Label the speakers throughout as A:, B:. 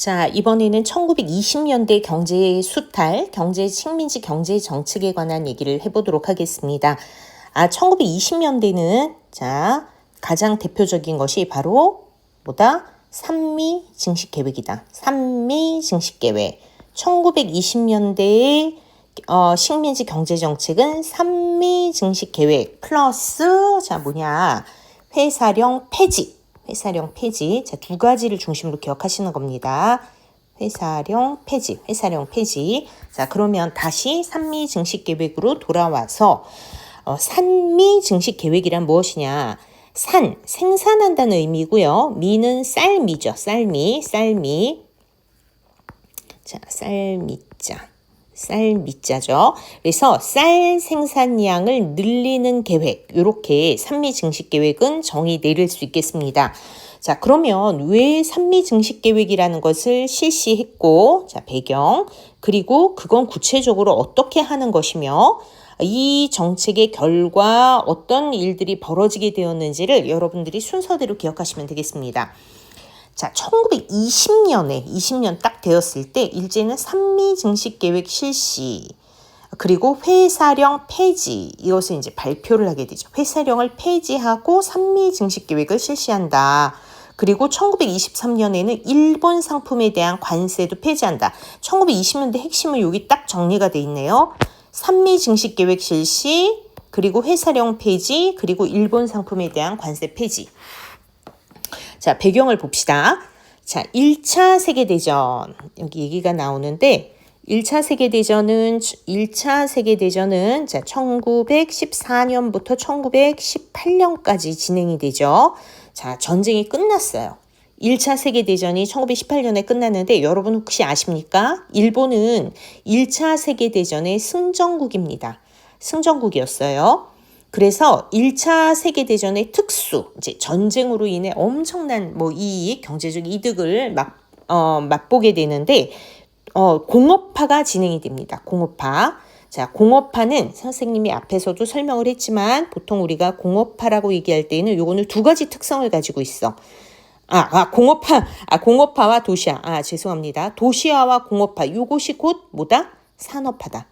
A: 자, 이번에는 1920년대 경제 수탈, 경제 식민지 경제 정책에 관한 얘기를 해보도록 하겠습니다. 1920년대는 자, 가장 대표적인 것이 바로 뭐다? 산미 증식 계획이다. 산미 증식 계획. 1920년대의 식민지 경제 정책은 산미 증식 계획 플러스 회사령 폐지. 회사령 폐지. 자, 두 가지를 중심으로 기억하시는 겁니다. 회사령 폐지. 자, 그러면 다시 산미 증식 계획으로 돌아와서 산미 증식 계획이란 무엇이냐? 산, 생산한다는 의미고요. 미는 쌀미죠. 쌀미. 자, 쌀미자죠. 그래서 쌀 생산량을 늘리는 계획, 이렇게 산미 증식 계획은 정의 내릴 수 있겠습니다. 자, 그러면 왜 산미 증식 계획이라는 것을 실시했고, 자, 배경, 그리고 그건 구체적으로 어떻게 하는 것이며, 이 정책의 결과 어떤 일들이 벌어지게 되었는지를 여러분들이 순서대로 기억하시면 되겠습니다. 자, 20년 딱 되었을 때 일제는 산미 증식 계획 실시, 그리고 회사령 폐지, 이것을 이제 발표를 하게 되죠. 회사령을 폐지하고 산미 증식 계획을 실시한다. 그리고 1923년에는 일본 상품에 대한 관세도 폐지한다. 1920년대 핵심은 여기 딱 정리가 돼 있네요. 산미 증식 계획 실시, 그리고 회사령 폐지, 그리고 일본 상품에 대한 관세 폐지. 자, 배경을 봅시다. 자, 1차 세계대전. 여기 얘기가 나오는데, 1차 세계대전은 자, 1914년부터 1918년까지 진행이 되죠. 자, 전쟁이 끝났어요. 1차 세계대전이 1918년에 끝났는데, 여러분 혹시 아십니까? 일본은 1차 세계대전의 승전국입니다. 승전국이었어요. 그래서 1차 세계대전의 특수, 이제 전쟁으로 인해 엄청난 이익, 경제적 이득을 맛보게 되는데, 공업화가 진행이 됩니다. 공업화. 자, 공업화는 선생님이 앞에서도 설명을 했지만, 보통 우리가 공업화라고 얘기할 때는 요거는 두 가지 특성을 가지고 있어. 공업화와 도시화. 죄송합니다. 도시화와 공업화. 요것이 곧 뭐다? 산업화다.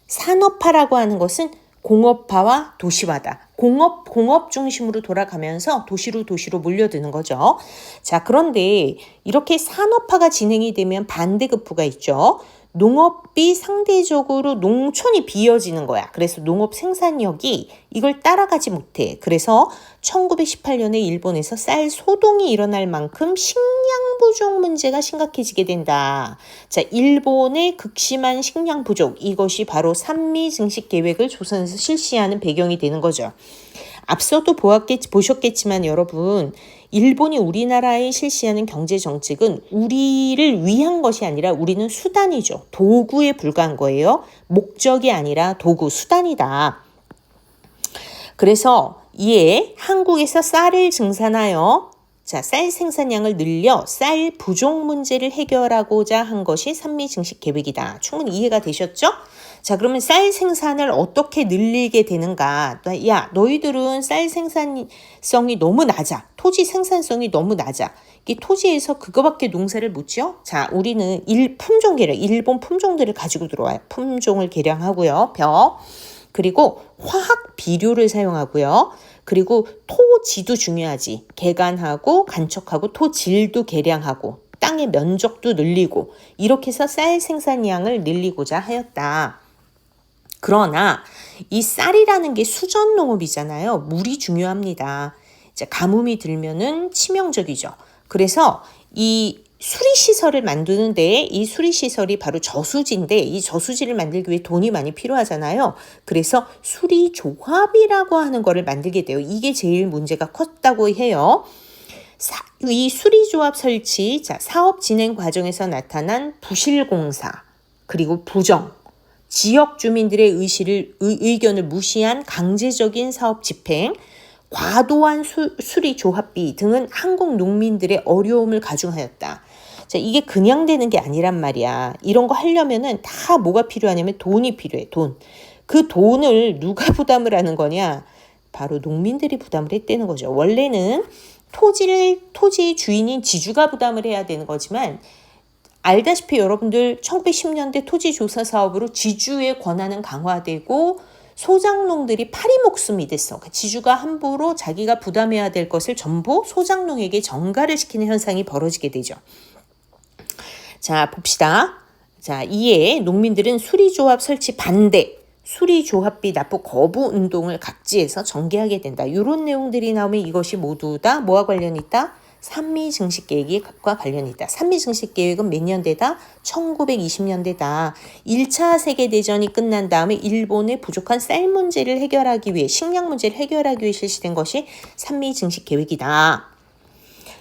A: 산업화라고 하는 것은 공업화와 도시화다. 공업 중심으로 돌아가면서 도시로 몰려드는 거죠. 자, 그런데 이렇게 산업화가 진행이 되면 반대급부가 있죠. 농업이 상대적으로 농촌이 비어지는 거야. 그래서 농업 생산력이 이걸 따라가지 못해. 그래서 1918년에 일본에서 쌀 소동이 일어날 만큼 식량 부족 문제가 심각해지게 된다. 자, 일본의 극심한 식량 부족, 이것이 바로 산미 증식 계획을 조선에서 실시하는 배경이 되는 거죠. 앞서도 보셨겠지만 여러분, 일본이 우리나라에 실시하는 경제 정책은 우리를 위한 것이 아니라 우리는 수단이죠. 도구에 불과한 거예요. 목적이 아니라 도구, 수단이다. 그래서 이에 한국에서 쌀을 증산하여 쌀 생산량을 늘려 쌀 부족 문제를 해결하고자 한 것이 산미 증식 계획이다. 충분히 이해가 되셨죠? 자, 그러면 쌀 생산을 어떻게 늘리게 되는가? 야, 너희들은 쌀 생산성이 너무 낮아. 토지 생산성이 너무 낮아. 이 토지에서 그거밖에 농사를 못 지어? 자, 우리는 품종 개량, 일본 품종들을 가지고 들어와요. 품종을 개량하고요. 그리고 화학 비료를 사용하고요. 그리고 토지도 중요하지. 개간하고 간척하고 토질도 개량하고 땅의 면적도 늘리고 이렇게 해서 쌀 생산량을 늘리고자 하였다. 그러나 이 쌀이라는 게 수전농업이잖아요. 물이 중요합니다. 가뭄이 들면은 치명적이죠. 그래서 이 수리시설을 만드는데 이 수리시설이 바로 저수지인데 이 저수지를 만들기 위해 돈이 많이 필요하잖아요. 그래서 수리조합이라고 하는 거를 만들게 돼요. 이게 제일 문제가 컸다고 해요. 이 수리조합 설치, 사업 진행 과정에서 나타난 부실공사, 그리고 부정, 지역 주민들의 의견을 무시한 강제적인 사업 집행, 과도한 수리 조합비 등은 한국 농민들의 어려움을 가중하였다. 자, 이게 그냥 되는 게 아니란 말이야. 이런 거 하려면은 다 뭐가 필요하냐면 돈이 필요해, 돈. 그 돈을 누가 부담을 하는 거냐? 바로 농민들이 부담을 했다는 거죠. 원래는 토지의 주인인 지주가 부담을 해야 되는 거지만 알다시피 여러분들 1910년대 토지조사 사업으로 지주의 권한은 강화되고 소장농들이 파리목숨이 됐어. 지주가 함부로 자기가 부담해야 될 것을 전부 소장농에게 전가를 시키는 현상이 벌어지게 되죠. 자, 봅시다. 자, 이에 농민들은 수리조합 설치 반대, 수리조합비 납부 거부 운동을 각지에서 전개하게 된다. 이런 내용들이 나오면 이것이 모두 다 뭐와 관련이 있다? 산미증식계획과 관련이 있다. 산미증식계획은 몇 년대다? 1920년대다. 1차 세계대전이 끝난 다음에 일본의 부족한 쌀 문제를 해결하기 위해, 식량 문제를 해결하기 위해 실시된 것이 산미증식계획이다.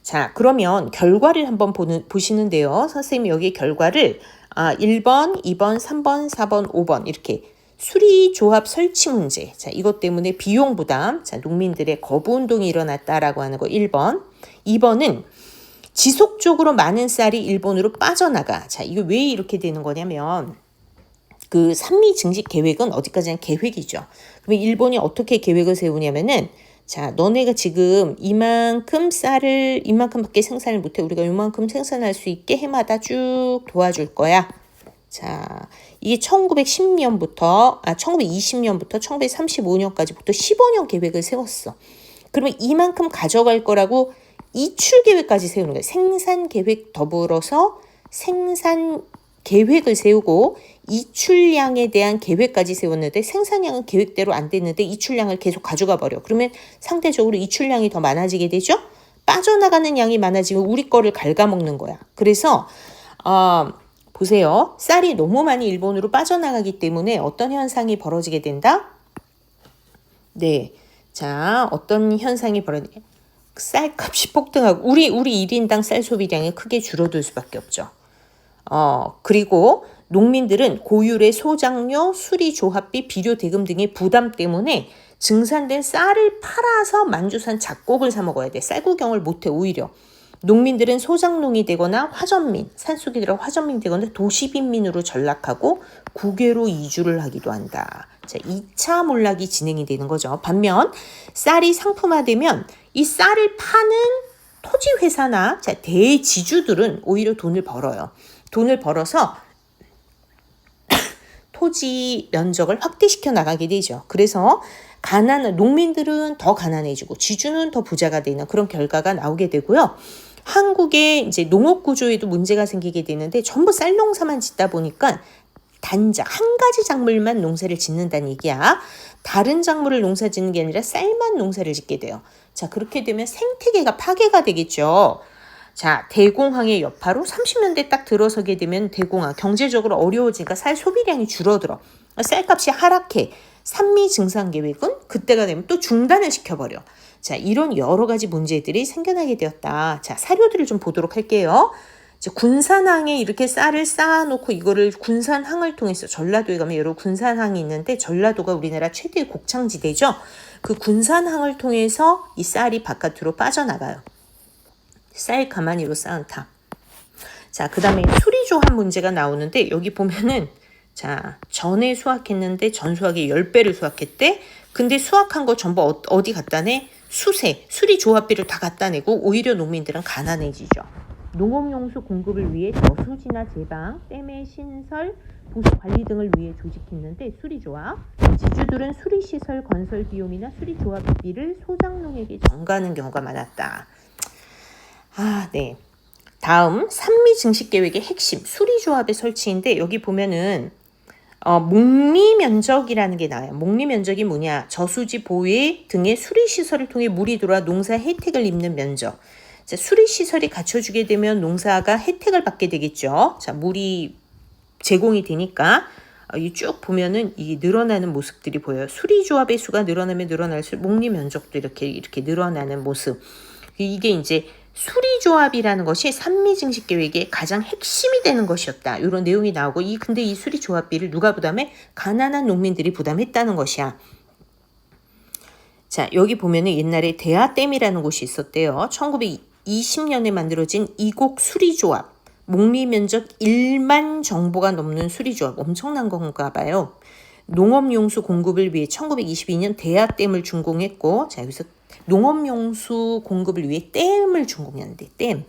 A: 자, 그러면 결과를 한번 보시는데요. 선생님이 여기 결과를 1번, 2번, 3번, 4번, 5번 이렇게 수리조합 설치 문제. 자, 이것 때문에 비용 부담, 자, 농민들의 거부 운동이 일어났다라고 하는 거 1번. 2번은 지속적으로 많은 쌀이 일본으로 빠져나가. 자, 이거 왜 이렇게 되는 거냐면 그 산미 증식 계획은 어디까지나 계획이죠. 그러면 일본이 어떻게 계획을 세우냐면은 자, 너네가 지금 이만큼 쌀을 이만큼밖에 생산을 못해. 우리가 이만큼 생산할 수 있게 해마다 쭉 도와줄 거야. 자, 이게 1920년부터 1935년까지부터 15년 계획을 세웠어. 그러면 이만큼 가져갈 거라고 이출 계획까지 세우는 거예요. 생산 계획 더불어서 생산 계획을 세우고 이출량에 대한 계획까지 세웠는데 생산량은 계획대로 안 됐는데 이출량을 계속 가져가 버려. 그러면 상대적으로 이출량이 더 많아지게 되죠. 빠져나가는 양이 많아지면 우리 거를 갉아먹는 거야. 그래서 보세요. 쌀이 너무 많이 일본으로 빠져나가기 때문에 어떤 현상이 벌어지게 된다? 네. 자, 어떤 현상이 벌어지게 쌀값이 폭등하고 우리 1인당 쌀 소비량이 크게 줄어들 수밖에 없죠. 그리고 농민들은 고율의 소장료, 수리조합비, 비료 대금 등의 부담 때문에 증산된 쌀을 팔아서 만주산 작곡을 사 먹어야 돼. 쌀구경을 못해 오히려. 농민들은 소장농이 되거나 화전민, 산속에 들어 화전민이 되거나 도시빈민으로 전락하고 국외로 이주를 하기도 한다. 자, 2차 몰락이 진행이 되는 거죠. 반면 쌀이 상품화되면 이 쌀을 파는 토지회사나 대지주들은 오히려 돈을 벌어요. 돈을 벌어서 토지 면적을 확대시켜 나가게 되죠. 그래서 농민들은 더 가난해지고 지주는 더 부자가 되는 그런 결과가 나오게 되고요. 한국의 이제 농업 구조에도 문제가 생기게 되는데 전부 쌀 농사만 짓다 보니까 단작 한 가지 작물만 농사를 짓는다는 얘기야. 다른 작물을 농사 짓는 게 아니라 쌀만 농사를 짓게 돼요. 자, 그렇게 되면 생태계가 파괴가 되겠죠. 자, 대공황의 여파로 30년대 딱 들어서게 되면 대공황 경제적으로 어려워지니까 쌀 소비량이 줄어들어. 쌀값이 하락해. 산미 증산 계획은 그때가 되면 또 중단을 시켜버려. 자, 이런 여러 가지 문제들이 생겨나게 되었다. 자, 사료들을 좀 보도록 할게요. 이제 군산항에 이렇게 쌀을 쌓아놓고 이거를 군산항을 통해서 전라도에 가면 여러 군산항이 있는데 전라도가 우리나라 최대의 곡창지대죠. 그 군산항을 통해서 이 쌀이 바깥으로 빠져나가요. 쌀 가마니로 쌓은 탑. 자, 그 다음에 수리조합 문제가 나오는데 여기 보면은 자, 전에 수확했는데 전수확의 10배를 수확했대. 근데 수확한 거 전부 어디 갖다 내? 수리조합비를 다 갖다 내고 오히려 농민들은 가난해지죠. 농업용수 공급을 위해 저수지나 제방, 댐의 신설, 보수 관리 등을 위해 조직했는데 수리조합. 지주들은 수리시설 건설 비용이나 수리조합비를 소장농에게 전가하는 경우가 많았다. 네. 다음 산미 증식 계획의 핵심 수리조합의 설치인데 여기 보면은 목리 면적이라는 게 나와요. 목리 면적이 뭐냐? 저수지 보외 등의 수리 시설을 통해 물이 들어와 농사 혜택을 입는 면적. 자, 수리 시설이 갖춰주게 되면 농사가 혜택을 받게 되겠죠. 자, 물이 제공이 되니까 쭉 보면은 이 늘어나는 모습들이 보여요. 수리조합의 수가 늘어나면 늘어날수록 목리 면적도 이렇게 늘어나는 모습. 이게 이제 수리조합이라는 것이 산미증식 계획의 가장 핵심이 되는 것이었다. 이런 내용이 나오고 근데 이 수리조합비를 누가 부담해? 가난한 농민들이 부담했다는 것이야. 자, 여기 보면은 옛날에 대하댐이라는 곳이 있었대요. 1920년에 만들어진 이곡 수리조합. 목리 면적 1만 정보가 넘는 수리조합. 엄청난 건가 봐요. 농업용수 공급을 위해 1922년 대하댐을 준공했고 자, 여기서 농업용수 공급을 위해 댐을 준공했는데 댐.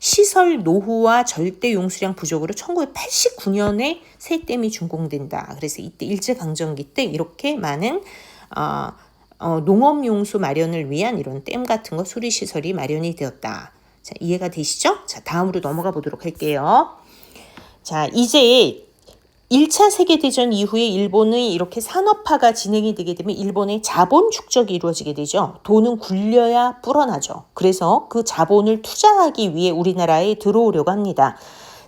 A: 시설 노후와 절대 용수량 부족으로 1989년에 새 댐이 준공된다. 그래서 이때 일제강점기 때 이렇게 많은 농업용수 마련을 위한 이런 댐 같은 거 수리시설이 마련이 되었다. 자, 이해가 되시죠? 자, 다음으로 넘어가 보도록 할게요. 자, 이제 1차 세계대전 이후에 일본의 이렇게 산업화가 진행이 되게 되면 일본의 자본 축적이 이루어지게 되죠. 돈은 굴려야 불어나죠. 그래서 그 자본을 투자하기 위해 우리나라에 들어오려고 합니다.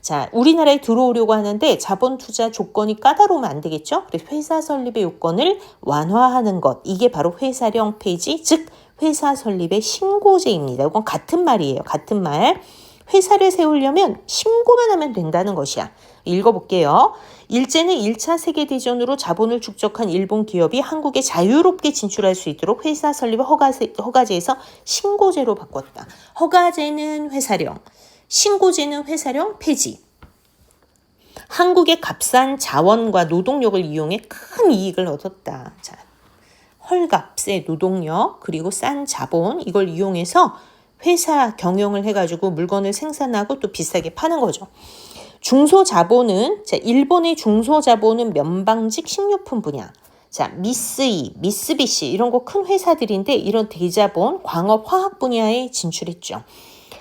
A: 자, 우리나라에 들어오려고 하는데 자본 투자 조건이 까다로우면 안 되겠죠. 그래서 회사 설립의 요건을 완화하는 것. 이게 바로 회사령 폐지, 즉 회사 설립의 신고제입니다. 이건 같은 말이에요. 같은 말. 회사를 세우려면 신고만 하면 된다는 것이야. 읽어볼게요. 일제는 1차 세계대전으로 자본을 축적한 일본 기업이 한국에 자유롭게 진출할 수 있도록 회사 설립을 허가제에서 신고제로 바꿨다. 허가제는 회사령, 신고제는 회사령 폐지. 한국의 값싼 자원과 노동력을 이용해 큰 이익을 얻었다. 자, 헐값의 노동력 그리고 싼 자본 이걸 이용해서 회사 경영을 해가지고 물건을 생산하고 또 비싸게 파는 거죠. 중소자본은 자, 일본의 중소자본은 면방직 식료품 분야. 자, 미쓰이, 미쓰비시 이런 거 큰 회사들인데 이런 대자본, 광업, 화학 분야에 진출했죠.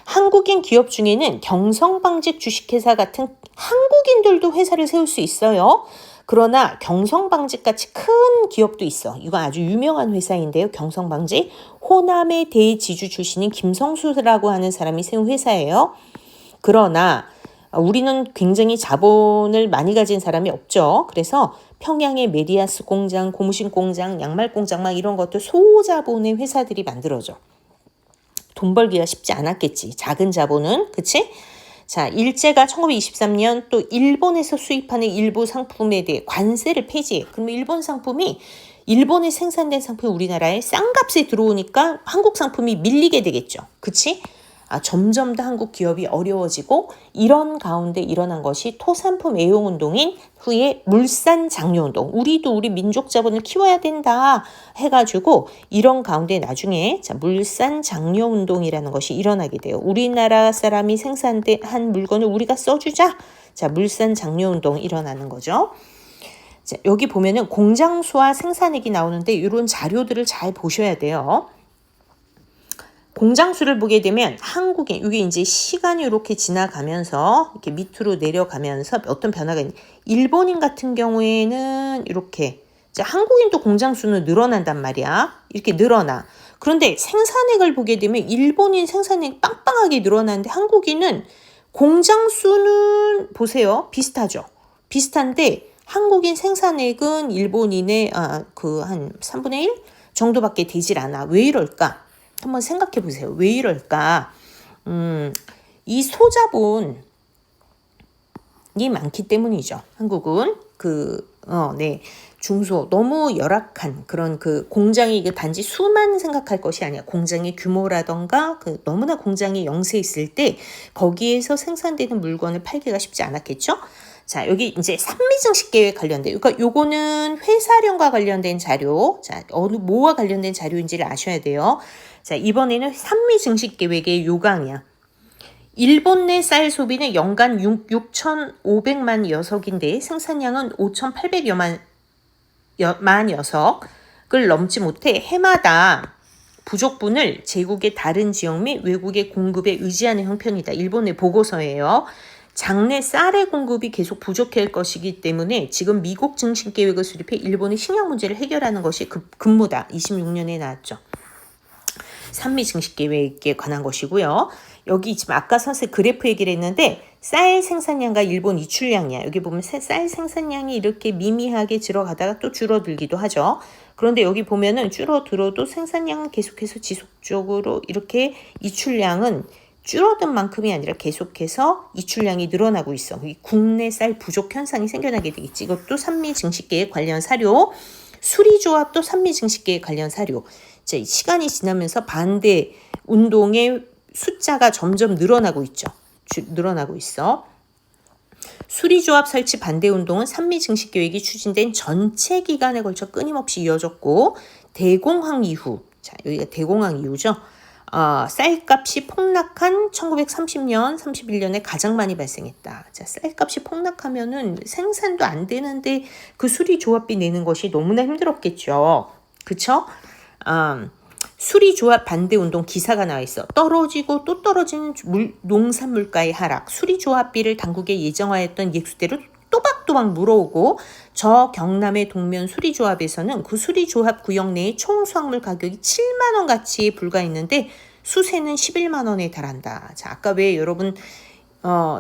A: 한국인 기업 중에는 경성방직 주식회사 같은 한국인들도 회사를 세울 수 있어요. 그러나 경성방직같이 큰 기업도 있어. 이거 아주 유명한 회사인데요. 경성방직. 호남의 대지주 출신인 김성수라고 하는 사람이 세운 회사예요. 그러나 우리는 굉장히 자본을 많이 가진 사람이 없죠. 그래서 평양의 메리아스 공장, 고무신 공장, 양말 공장 막 이런 것도 소자본의 회사들이 만들어져. 돈 벌기가 쉽지 않았겠지. 작은 자본은. 그치? 자, 일제가 1923년 또 일본에서 수입하는 일부 상품에 대해 관세를 폐지해. 그러면 일본 상품이 일본에 생산된 상품이 우리나라에 싼 값에 들어오니까 한국 상품이 밀리게 되겠죠. 그치? 점점 더 한국 기업이 어려워지고 이런 가운데 일어난 것이 토산품 애용운동인 후에 물산장려운동. 우리도 우리 민족 자본을 키워야 된다 해가지고 이런 가운데 나중에 자, 물산장려운동이라는 것이 일어나게 돼요. 우리나라 사람이 생산한 물건을 우리가 써주자. 자, 물산장려운동 일어나는 거죠. 자, 여기 보면은 공장수와 생산액이 나오는데 이런 자료들을 잘 보셔야 돼요. 공장수를 보게 되면 한국인, 이게 이제 시간이 이렇게 지나가면서 이렇게 밑으로 내려가면서 어떤 변화가 있는. 일본인 같은 경우에는 이렇게 자, 한국인도 공장수는 늘어난단 말이야. 이렇게 늘어나. 그런데 생산액을 보게 되면 일본인 생산액 빵빵하게 늘어나는데 한국인은 공장수는 보세요. 비슷하죠. 비슷한데 한국인 생산액은 일본인의 한 3분의 1 정도밖에 되질 않아. 왜 이럴까? 한번 생각해 보세요. 왜 이럴까? 이 소자본이 많기 때문이죠. 한국은 중소 너무 열악한 그런 그 공장이 이게 단지 수만 생각할 것이 아니야. 공장의 규모라던가 너무나 공장이 영세 있을 때 거기에서 생산되는 물건을 팔기가 쉽지 않았겠죠. 자, 여기 이제 산미증식 계획 관련된, 그러니까 요거는 회사령과 관련된 자료, 자, 뭐와 관련된 자료인지를 아셔야 돼요. 자, 이번에는 산미증식 계획의 요강이야. 일본 내 쌀 소비는 연간 6,500만 여석인데 생산량은 5,800여만 여석을 넘지 못해 해마다 부족분을 제국의 다른 지역 및 외국의 공급에 의지하는 형편이다. 일본의 보고서예요. 장내 쌀의 공급이 계속 부족할 것이기 때문에 지금 미국 증식 계획을 수립해 일본의 식량 문제를 해결하는 것이 급무다. 26년에 나왔죠. 산미 증식 계획에 관한 것이고요. 여기 지금 아까 선생님 그래프 얘기를 했는데 쌀 생산량과 일본 이출량이야. 여기 보면 쌀 생산량이 이렇게 미미하게 들어가다가 또 줄어들기도 하죠. 그런데 여기 보면은 줄어들어도 생산량은 계속해서 지속적으로 이렇게 이출량은 줄어든 만큼이 아니라 계속해서 이출량이 늘어나고 있어. 국내 쌀 부족 현상이 생겨나게 되겠지. 이것도 산미 증식계획 관련 사료. 수리조합도 산미 증식계획 관련 사료. 자, 시간이 지나면서 반대 운동의 숫자가 점점 늘어나고 있죠. 늘어나고 있어. 수리조합 설치 반대 운동은 산미 증식 계획이 추진된 전체 기간에 걸쳐 끊임없이 이어졌고 대공황 이후 자, 여기가 대공황 이후죠. 쌀값이 폭락한 1930년, 31년에 가장 많이 발생했다. 자, 쌀값이 폭락하면은 생산도 안 되는데 그 수리조합비 내는 것이 너무나 힘들었겠죠. 그쵸? 수리조합 반대운동 기사가 나와 있어. 떨어지고 또 떨어지는 농산물가의 하락. 수리조합비를 당국에 예정하였던 예수대로 또박또박 물어오고 저 경남의 동면 수리조합에서는 그 수리조합 구역 내의 총 수확물 가격이 7만 원 가치에 불과했는데 수세는 11만 원에 달한다. 자, 아까 왜 여러분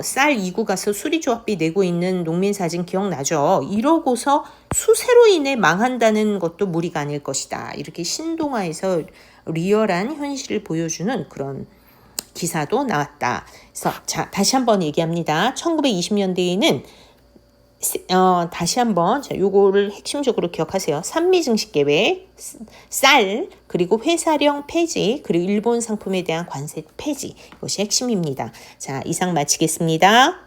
A: 쌀 2구 가서 수리조합비 내고 있는 농민 사진 기억나죠? 이러고서 수세로 인해 망한다는 것도 무리가 아닐 것이다. 이렇게 신동아에서 리얼한 현실을 보여주는 그런 기사도 나왔다. 그래서 자, 다시 한번 얘기합니다. 1920년대에는 다시 한번 요거를 핵심적으로 기억하세요. 산미증식계획, 쌀, 그리고 회사령 폐지, 그리고 일본 상품에 대한 관세 폐지, 이것이 핵심입니다. 자, 이상 마치겠습니다.